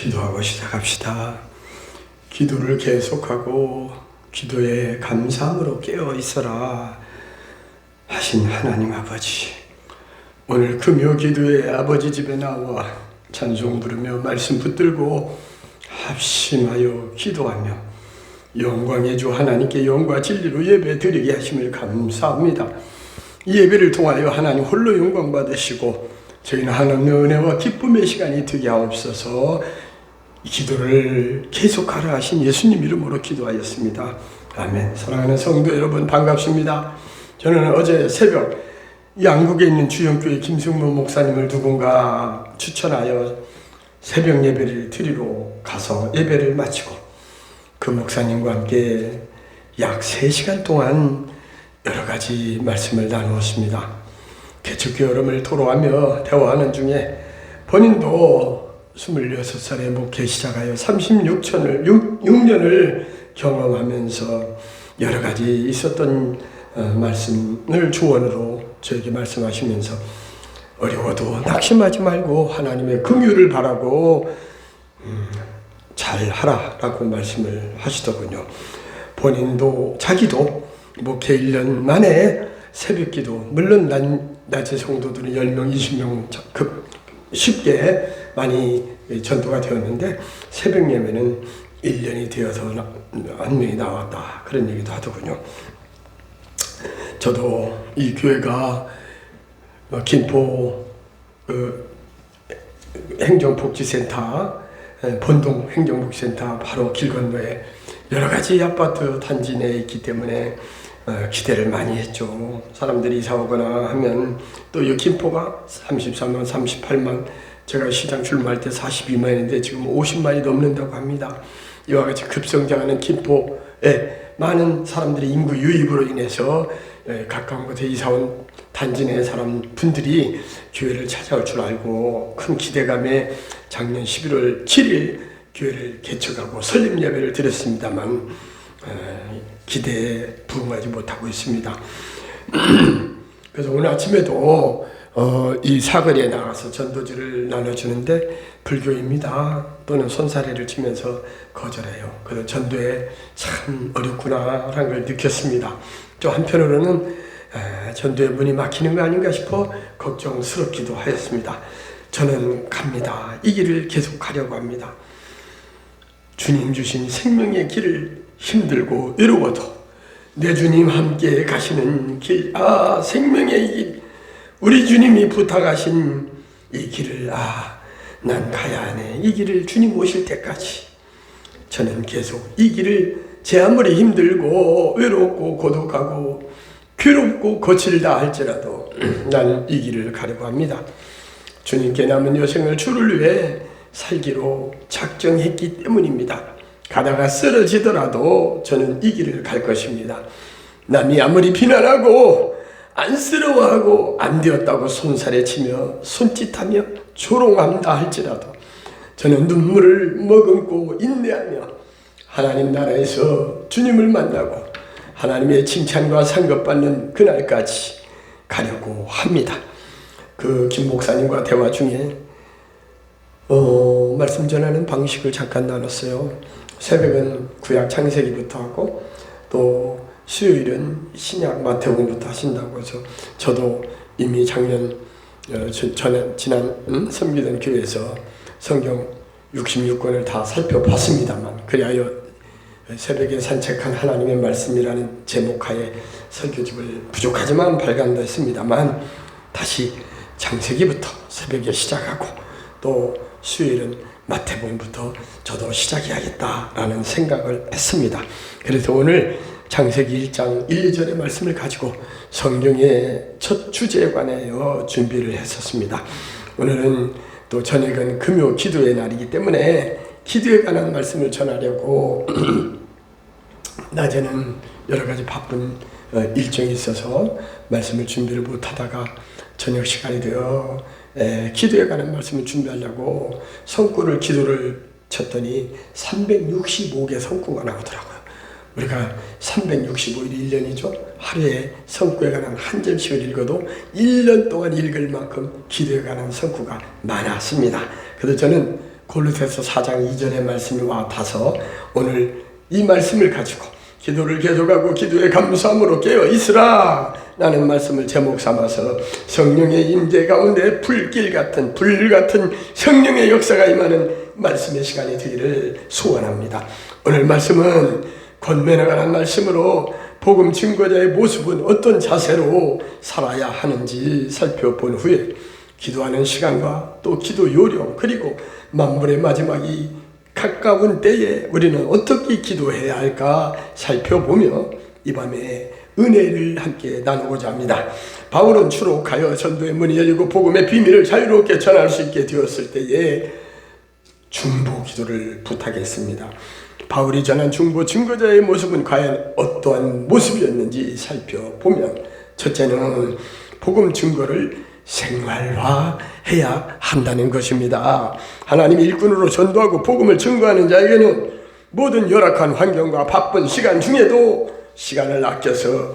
기도하고 시작합시다. 기도를 계속하고 기도에 감사함으로 깨어 있어라 하신 하나님 아버지, 오늘 금요 기도에 아버지 집에 나와 찬송 부르며 말씀 붙들고 합심하여 기도하며 영광의 주 하나님께 영과 진리로 예배 드리게 하심을 감사합니다. 이 예배를 통하여 하나님 홀로 영광 받으시고 저희는 하나님의 은혜와 기쁨의 시간이 되게 하옵소서. 이 기도를 계속하라 하신 예수님 이름으로 기도하였습니다. 아멘. 사랑하는 성도 여러분, 반갑습니다. 저는 어제 새벽 양국에 있는 주영교회 김승모 목사님을 누군가 추천하여 새벽 예배를 드리러 가서 예배를 마치고 그 목사님과 함께 약 3시간 동안 여러 가지 말씀을 나누었습니다. 개척교 여름을 토로하며 대화하는 중에 본인도 26살에 목회 시작하여 36년을 경험하면서 여러 가지 있었던 말씀을 주원으로 저에게 말씀하시면서 어려워도 낙심하지 말고 하나님의 긍휼을 바라고 잘하라라고 말씀을 하시더군요. 본인도 자기도 목회 1년 만에 새벽기도, 물론 낮에 성도들은 10명, 20명 쉽게 많이 전도가 되었는데 새벽 예배는 1년이 되어서 한 명이 나왔다, 그런 얘기도 하더군요. 저도 이 교회가 김포 행정복지센터, 본동 행정복지센터 바로 길 건너에 여러 가지 아파트 단지 내에 있기 때문에 기대를 많이 했죠. 사람들이 이사 오거나 하면 또 이 김포가 34만, 38만, 제가 시장 출마할 때 42만인데 지금 50만이 넘는다고 합니다. 이와 같이 급성장하는 김포에 많은 사람들이 인구 유입으로 인해서 가까운 곳에 이사 온 단지 내 분들이 교회를 찾아올 줄 알고 큰 기대감에 작년 11월 7일 교회를 개척하고 설립 예배를 드렸습니다만 기대에 부응하지 못하고 있습니다. 그래서 오늘 아침에도 이 사거리에 나가서 전도지를 나눠주는데 불교입니다 또는 손사래를 치면서 거절해요. 그래서 전도에 참 어렵구나라는 걸 느꼈습니다. 또 한편으로는 전도의 문이 막히는 거 아닌가 싶어 걱정스럽기도 하였습니다. 저는 갑니다. 이 길을 계속 가려고 합니다. 주님 주신 생명의 길을 힘들고 외로워도 내 주님 함께 가시는 길, 생명의 이 길, 우리 주님이 부탁하신 이 길을 난 가야 하네. 이 길을 주님 오실 때까지 저는 계속 이 길을 제 아무리 힘들고 외롭고 고독하고 괴롭고 거칠다 할지라도 나는 이 길을 가려고 합니다. 주님께 남은 여생을 주를 위해 살기로 작정했기 때문입니다. 가다가 쓰러지더라도 저는 이 길을 갈 것입니다. 남이 아무리 비난하고 안쓰러워하고 안 되었다고 손살에 치며 손짓하며 조롱한다 할지라도 저는 눈물을 머금고 인내하며 하나님 나라에서 주님을 만나고 하나님의 칭찬과 상급받는 그날까지 가려고 합니다. 그 김 목사님과 대화 중에 말씀 전하는 방식을 잠깐 나눴어요. 새벽은 구약 창세기부터 하고 또 수요일은 신약 마태복음부터 하신다고 해서 저도 이미 작년 지난 섬기던 교회에서 성경 66권을 다 살펴봤습니다만, 그리하여 새벽에 산책한 하나님의 말씀이라는 제목하에 설교집을 부족하지만 발간했습니다만 다시 창세기부터 새벽에 시작하고 또 수요일은 마태복음부터 저도 시작해야겠다라는 생각을 했습니다. 그래서 오늘 창세기 1장 1, 2절의 말씀을 가지고 성경의 첫 주제에 관하여 준비를 했었습니다. 오늘은 또 저녁은 금요 기도의 날이기 때문에 기도에 관한 말씀을 전하려고 낮에는 여러 가지 바쁜 일정이 있어서 말씀을 준비를 못하다가 저녁 시간이 되어 기도에 관한 말씀을 준비하려고 성구를 기도를 쳤더니 365개 성구가 나오더라고요. 우리가 365일이 1년이죠. 하루에 성구에 관한 한 점씩을 읽어도 1년 동안 읽을 만큼 기도에 관한 성구가 많았습니다. 그래서 저는 골로새서 4장 2절의 말씀이 와닿아서 오늘 이 말씀을 가지고 기도를 계속하고 기도에 감사함으로 깨어 있으라 라는 말씀을 제목 삼아서 성령의 임재 가운데 불길 같은 불 같은 성령의 역사가 임하는 말씀의 시간이 되기를 소원합니다. 오늘 말씀은 권면에 관한 말씀으로 복음 증거자의 모습은 어떤 자세로 살아야 하는지 살펴본 후에 기도하는 시간과 또 기도 요령 그리고 만물의 마지막이 가까운 때에 우리는 어떻게 기도해야 할까 살펴보며 이 밤에 은혜를 함께 나누고자 합니다. 바울은 주로 가여 전도의 문이 열리고 복음의 비밀을 자유롭게 전할 수 있게 되었을 때에 중보 기도를 부탁했습니다. 바울이 전한 중보 증거자의 모습은 과연 어떠한 모습이었는지 살펴보면 첫째는 복음 증거를 생활화해야 한다는 것입니다. 하나님의 일꾼으로 전도하고 복음을 증거하는 자에게는 모든 열악한 환경과 바쁜 시간 중에도 시간을 아껴서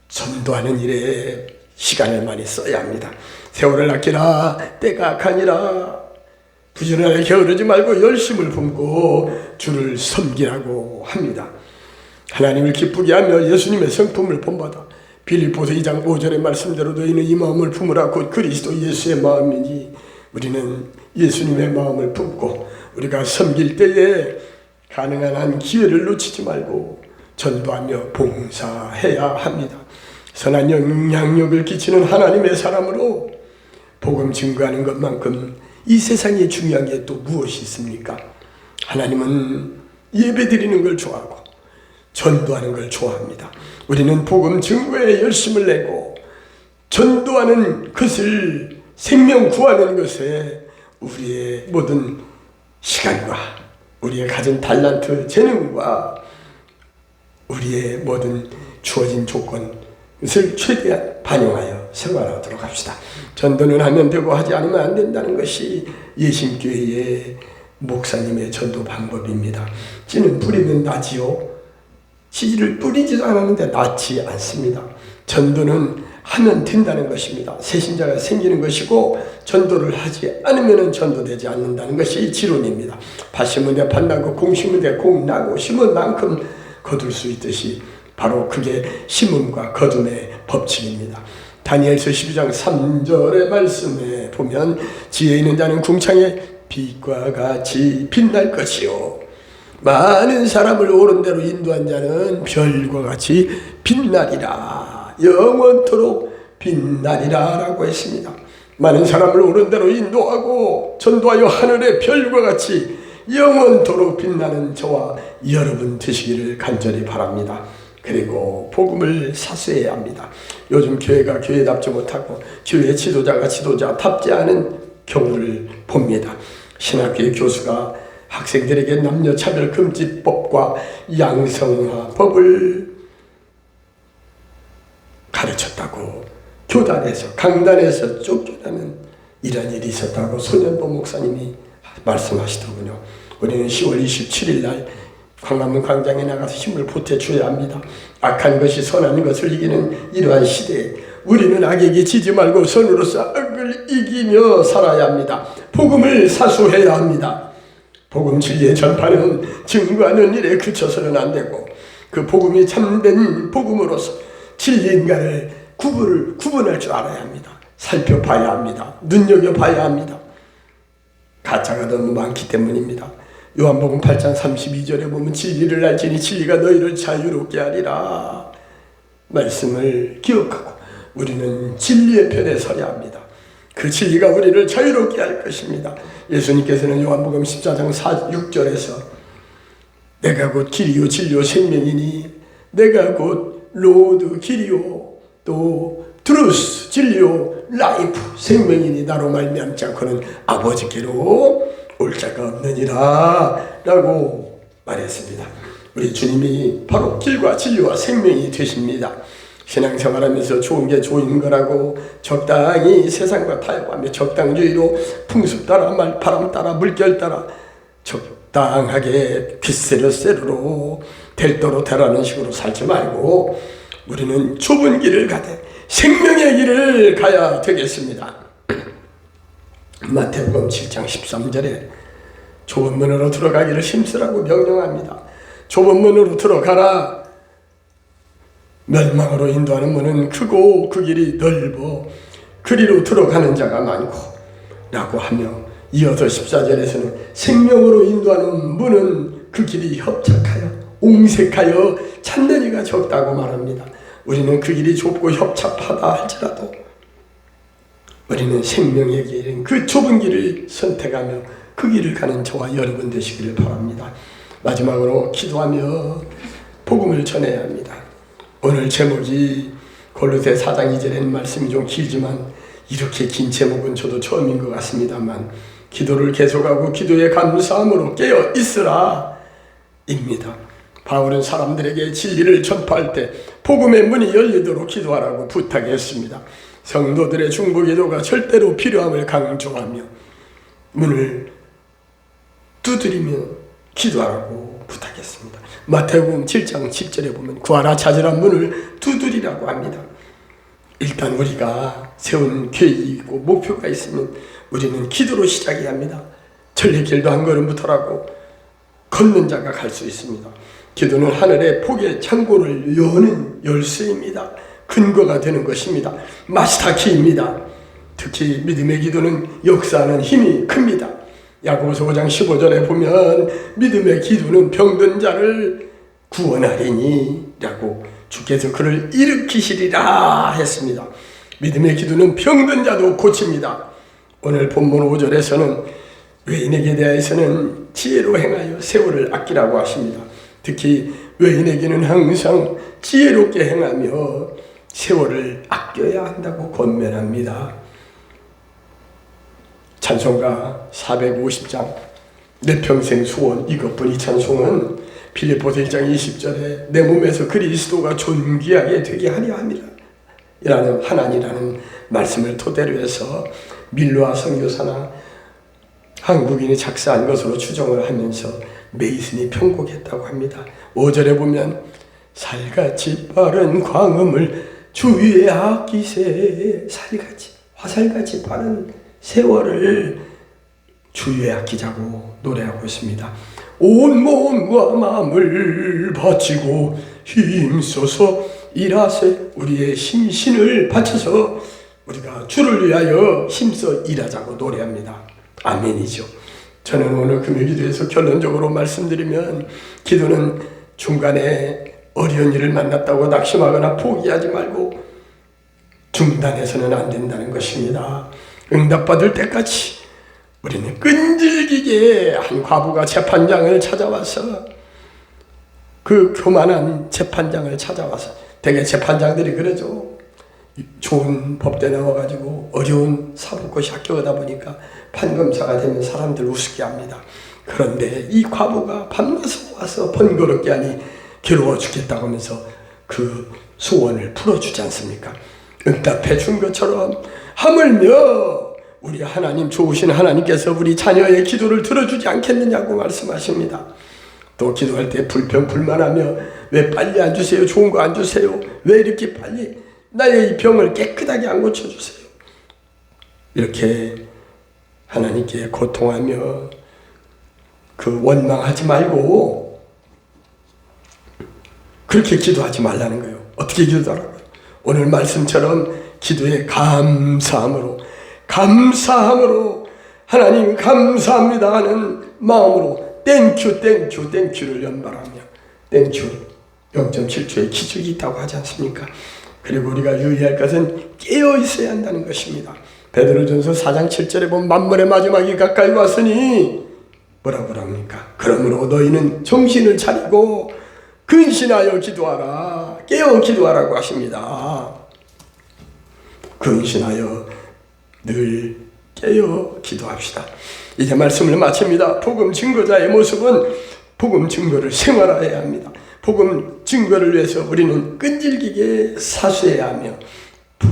전도하는 일에 시간을 많이 써야 합니다. 세월을 아끼라 때가 악하니라. 부지런하게 게으르지 말고 열심을 품고 주를 섬기라고 합니다. 하나님을 기쁘게 하며 예수님의 성품을 본받아 빌립보서 2장 5절의 말씀대로 너희는 이 마음을 품으라 곧 그리스도 예수의 마음이니 우리는 예수님의 마음을 품고 우리가 섬길 때에 가능한 한 기회를 놓치지 말고 전도하며 봉사해야 합니다. 선한 영향력을 끼치는 하나님의 사람으로 복음 증거하는 것만큼 이 세상에 중요한 게 또 무엇이 있습니까? 하나님은 예배드리는 걸 좋아하고 전도하는 걸 좋아합니다. 우리는 복음 증거에 열심을 내고 전도하는 것을 생명 구하는 것에 우리의 모든 시간과 우리의 가진 달란트, 재능과 우리의 모든 주어진 조건을 최대한 반영하여 생활하도록 합시다. 전도는 하면 되고 하지 않으면 안 된다는 것이 예신교회의 목사님의 전도 방법입니다. 씨는 뿌리면 나지요. 씨를 뿌리지도 않았는데 낫지 않습니다. 전도는 하면 된다는 것입니다. 새신자가 생기는 것이고 전도를 하지 않으면 전도되지 않는다는 것이 지론입니다. 밭 심은 데 밭 나고 공 심은 데 공 나고 심은 만큼 거둘 수 있듯이 바로 그게 심음과 거둠의 법칙입니다. 다니엘서 12장 3절의 말씀에 보면 지혜 있는 자는 궁창의 빛과 같이 빛날 것이요 많은 사람을 옳은 대로 인도한 자는 별과 같이 빛나리라 영원토록 빛나리라 라고 했습니다. 많은 사람을 옳은 대로 인도하고 전도하여 하늘의 별과 같이 영원토록 빛나는 저와 여러분 되시기를 간절히 바랍니다. 그리고 복음을 사수해야 합니다. 요즘 교회가 교회답지 못하고 교회 지도자가 지도자답지 않은 경우를 봅니다. 신학교의 교수가 학생들에게 남녀차별 금지법과 양성화법을 가르쳤다고 교단에서 강단에서 쫓겨나는 이런 일이 있었다고 손현보 목사님이 말씀하시더군요. 우리는 10월 27일 날 광화문 광장에 나가서 힘을 보태줘야 합니다. 악한 것이 선한 것을 이기는 이러한 시대에 우리는 악에게 지지 말고 선으로서 악을 이기며 살아야 합니다. 복음을 사수해야 합니다. 복음 진리의 전파는 증거하는 일에 그쳐서는 안 되고 그 복음이 참된 복음으로서 진리인가를 구분할 줄 알아야 합니다. 살펴봐야 합니다. 눈여겨봐야 합니다. 가짜가 너무 많기 때문입니다. 요한복음 8장 32절에 보면 진리를 알지니 진리가 너희를 자유롭게 하리라 말씀을 기억하고 우리는 진리의 편에 서야 합니다. 그 진리가 우리를 자유롭게 할 것입니다. 예수님께서는 요한복음 14장 6절에서 내가 곧 길이요 진리요 생명이니 내가 곧 로드 길이요 또 트루스 진리요 라이프 생명이니 나로 말미암지 않고는 아버지께로 올 자가 없느니라 라고 말했습니다. 우리 주님이 바로 길과 진리와 생명이 되십니다. 신앙생활하면서 좋은 게 좋은 거라고 적당히 세상과 타협하며 적당주의로 풍습 따라 바람 따라 물결 따라 적당하게 귓새로 쇠로 될도로 되라는 식으로 살지 말고 우리는 좁은 길을 가되 생명의 길을 가야 되겠습니다. 마태복음 7장 13절에 좁은 문으로 들어가기를 힘쓰라고 명령합니다. 좁은 문으로 들어가라. 멸망으로 인도하는 문은 크고 그 길이 넓어 그리로 들어가는 자가 많고 라고 하며, 이어서 14절에서는 생명으로 인도하는 문은 그 길이 협착하여 옹색하여 찾는 이가 적다고 말합니다. 우리는 그 길이 좁고 협착하다 할지라도 우리는 생명의 길인 그 좁은 길을 선택하며 그 길을 가는 저와 여러분 되시기를 바랍니다. 마지막으로 기도하며 복음을 전해야 합니다. 오늘 제목이 골로새 4장 2절에 말씀이 좀 길지만 이렇게 긴 제목은 저도 처음인 것 같습니다만, 기도를 계속하고 기도에 감사함으로 깨어 있으라 입니다. 바울은 사람들에게 진리를 전파할 때 복음의 문이 열리도록 기도하라고 부탁했습니다. 성도들의 중보기도가 절대로 필요함을 강조하며 문을 두드리며 기도하라고 부탁했습니다. 마태복음 7장 10절에 보면 구하라 찾으라 문을 두드리라고 합니다. 일단 우리가 세운 계획이 있고 목표가 있으면 우리는 기도로 시작해야 합니다. 천리길도 한 걸음부터라고 걷는 자가 갈 수 있습니다. 기도는 하늘의 폭의 창고를 여는 열쇠입니다. 근거가 되는 것입니다. 마스터키입니다. 특히 믿음의 기도는 역사하는 힘이 큽니다. 야고보서 5장 15절에 보면 믿음의 기도는 병든 자를 구원하리니 라고 주께서 그를 일으키시리라 했습니다. 믿음의 기도는 병든 자도 고칩니다. 오늘 본문 5절에서는 외인에게 대하여서는 지혜로 행하여 세월을 아끼라고 하십니다. 특히 외인에게는 항상 지혜롭게 행하며 세월을 아껴야 한다고 권면합니다. 찬송가 450장 내 평생 소원 이것뿐, 이 찬송은 빌립보서 1장 20절에 내 몸에서 그리스도가 존귀하게 되게 하려 함이라 라는 하나니라는 말씀을 토대로 해서 밀로아 선교사나 한국인이 작사한 것으로 추정을 하면서 메이슨이 편곡했다고 합니다. 5절에 보면 살같이 빠른 광음을 주위에 아끼세, 살같이 화살같이 빠른 세월을 주위에 아끼자고 노래하고 있습니다. 온 몸과 마음을 바치고 힘써서 일하세, 우리의 심신을 바쳐서 우리가 주를 위하여 힘써 일하자고 노래합니다. 아멘이죠. 저는 오늘 금요기도에서 결론적으로 말씀드리면, 기도는 중간에 어려운 일을 만났다고 낙심하거나 포기하지 말고 중단해서는 안 된다는 것입니다. 응답받을 때까지 우리는 끈질기게, 한 과부가 재판장을 찾아와서, 그 교만한 재판장을 찾아와서, 대개 재판장들이 그러죠. 좋은 법대 나와가지고 어려운 사법고시 합격하다 보니까 판검사가 되면 사람들 우습게 합니다. 그런데 이 과부가 밤낮으로 와서 번거롭게 하니 괴로워 죽겠다고 하면서 그 소원을 풀어주지 않습니까? 응답해 준 것처럼 하물며 우리 하나님, 좋으신 하나님께서 우리 자녀의 기도를 들어주지 않겠느냐고 말씀하십니다. 또 기도할 때 불평불만하며 왜 빨리 안 주세요? 좋은 거 안 주세요? 왜 이렇게 빨리 나의 이 병을 깨끗하게 안 고쳐주세요? 이렇게 하나님께 고통하며 그 원망하지 말고 그렇게 기도하지 말라는 거예요. 어떻게 기도하라고요? 오늘 말씀처럼 기도에 감사함으로 하나님 감사합니다 하는 마음으로 땡큐를 연발하며, 땡큐 0.7초의 기적이 있다고 하지 않습니까? 그리고 우리가 유의할 것은 깨어 있어야 한다는 것입니다. 베드로전서 4장 7절에 보면 만물의 마지막이 가까이 왔으니 뭐라고 합니까? 그러므로 너희는 정신을 차리고 근신하여 기도하라, 깨어 기도하라고 하십니다. 근신하여 늘 깨어 기도합시다. 이제 말씀을 마칩니다. 복음 증거자의 모습은 복음 증거를 생활해야 합니다. 복음 증거를 위해서 우리는 끈질기게 사수해야 하며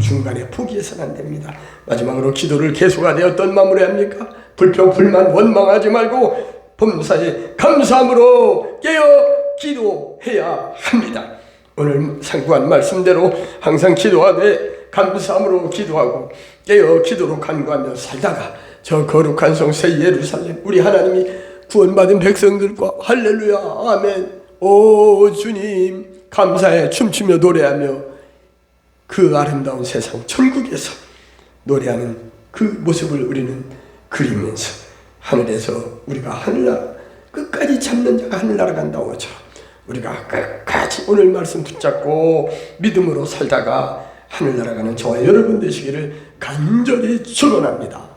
중간에 포기해서는 안 됩니다. 마지막으로 기도를 계속하되 어떤 마무리 합니까? 불평, 불만, 원망하지 말고 범사에 감사함으로 깨어 기도해야 합니다. 오늘 상고한 말씀대로 항상 기도하되 감사함으로 기도하고 깨어 기도로 간구하며 살다가 저 거룩한 성 새 예루살렘, 우리 하나님이 구원받은 백성들과 할렐루야 아멘 오 주님 감사해 춤추며 노래하며 그 아름다운 세상 천국에서 노래하는 그 모습을 우리는 그리면서 하늘에서 우리가 하늘나라 끝까지 잡는 자가 하늘나라 간다고 하죠. 우리가 끝까지 오늘 말씀 붙잡고 믿음으로 살다가 하늘나라 가는 저와 여러분 되시기를 간절히 축원합니다.